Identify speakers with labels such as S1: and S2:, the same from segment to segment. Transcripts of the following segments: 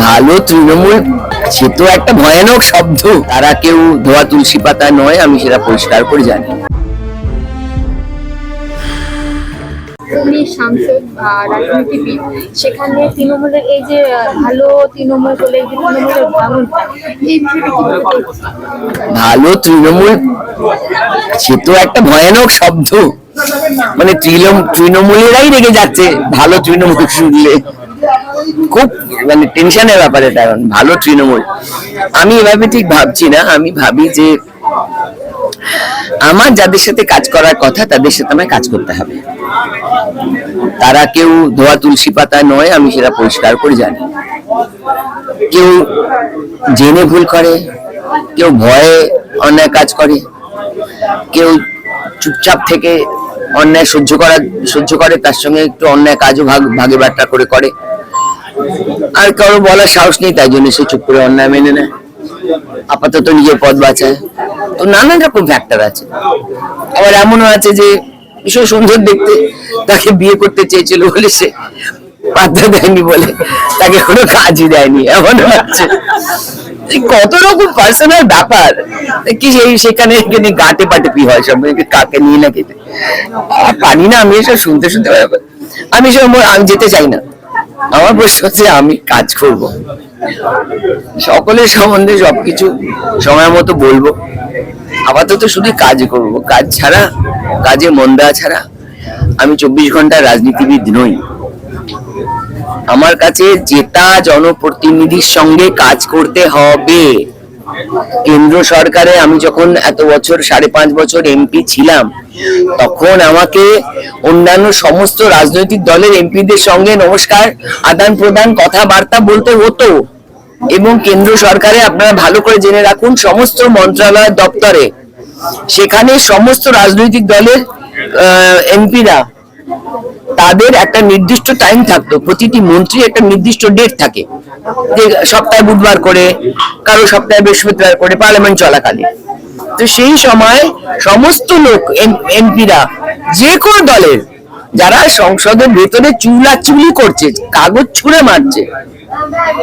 S1: ভালো তৃণমূল সে তো একটা ভয়ানক শব্দ। তারা কেউ ধোয়া তুলসী পাতা নয়, আমি সেটা পরিষ্কার করে জানি।
S2: উনি সাংসদ রাজনীতিবিদ, সেখানে তৃণমূলের এই যে ভালো তৃণমূল বলে এই যে তৃণমূলের ভাঙনটা, এই বিষয়টা কি
S1: ভালো তৃণমূল সে তো একটা ভয়ানক শব্দ। মানে তৃণমূলেরাই রেগে যাচ্ছে ভালো তৃণমূল শুনলে। খুব মানে টেনশনের ব্যাপার এটা। ভালো তৃণমূল আমি এভাবে ঠিক ভাবছি না। আমি ভাবি যে আমার যাদের সাথে কাজ করার কথা তাদের সাথে আমায় কাজ করতে হবে। তারা কেউ ধোয়া তুলসী পাতা নয়, আমি সেটা পরিষ্কার করে জানি। কেউ জেনে ভুল করে, কেউ ভয়ে অন্যায় কাজ করে, কেউ চুপচাপ থেকে অন্যায় সহ্য করে, তার সঙ্গে একটু অন্যায় কাজও ভাগে বাট্টা করে আর কারো বলার সাহস নেই, তাই জন্য সে চুপ করে অন্যায় মেনে নেয়, আপাতত নিজের পথ বাঁচায়। তো নানান রকম ফ্যাক্টর আছে। আবার এমনও আছে যে ভীষণ সুন্দর দেখতে, তাকে বিয়ে করতে চেয়েছিল বলে সে পাত্তা দেয়নি, বলে তাকে কোনো কাজই দেয়নি, এমনও আছে। কত রকম পার্সোনাল ব্যাপার কি সেখানে গাঁটে পাটে কি হয়, সব কাকে নিয়ে না খেতে পারি না। আমি এসব শুনতে আমি যেতে চাই না। আমার প্রশ্ন হচ্ছে আমি কাজ করব, সকলের সম্বন্ধে সবকিছু সময় মতো বলবো। আপাতত শুধু কাজ করব, কাজ ছাড়া, কাজে মন দেওয়া ছাড়া আমি 24 ঘন্টা রাজনীতিবিদ নই। আমার কাছে জেতা জনপ্রতিনিধির সঙ্গে কাজ করতে হবে। কেন্দ্র সরকারে আমি যখন এত বছর 5.5 বছর এমপি ছিলাম, তখন আমাকে অন্যান্য সমস্ত রাজনৈতিক দলের এমপিদের সঙ্গে নমস্কার আদান প্রদান কথাবার্তা বলতে হতো। এবং কেন্দ্র সরকারে আপনারা ভালো করে জেনে রাখুন, সমস্ত মন্ত্রণালয় দপ্তরে সেখানে সমস্ত রাজনৈতিক দলের এমপিরা, তাদের একটা নির্দিষ্ট টাইম থাকতো। প্রতিটি মন্ত্রী একটা নির্দিষ্ট ডেট থাকে, যে সপ্তাহে বুধবার করে, কারো সপ্তাহে বৃহস্পতিবার করে, পার্লামেন্ট চলাকালীন। তো সেই সময় সমস্ত লোক এমপিরা যে কোনো দলের, যারা সংসদের ভেতরে চুলাচুলি করছে, কাগজ ছুঁড়ে মারছে,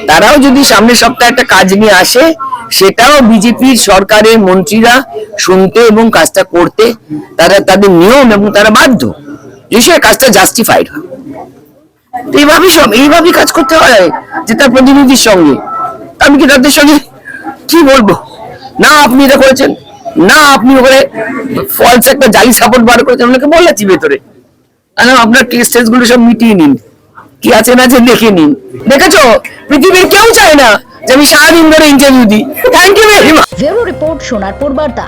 S1: তারাও যদি সামনের সপ্তাহে একটা কাজ নিয়ে আসে, সেটাও বিজেপির সরকারের মন্ত্রীরা শুনতে এবং কাজটা করতে তারা তাদের নিয়ম এবং তারা বাধ্য, যে কাজটা জাস্টিফাইড হয়। এইভাবেই কাজ করতে হয় যে তার প্রতিনিধির সঙ্গে। আমি কি তাদের সঙ্গে কি বলবো, না আপনি এটা করেছেন, না আপনি ওখানে ফলস একটা জালি সাপোর্ট বার করেছেন, ওনাকে বলেছি ভেতরে আপনার কেস টেস গুলো সব মিটিয়ে নিন, কি আছে না আছে দেখে নিন। দেখেছো, পৃথিবীর কেউ চায় না যে আমি সারাদিন ধরে ইন্টারভিউ দিই। Thank you very much.
S3: Bureau report, Sonarpur বার্তা।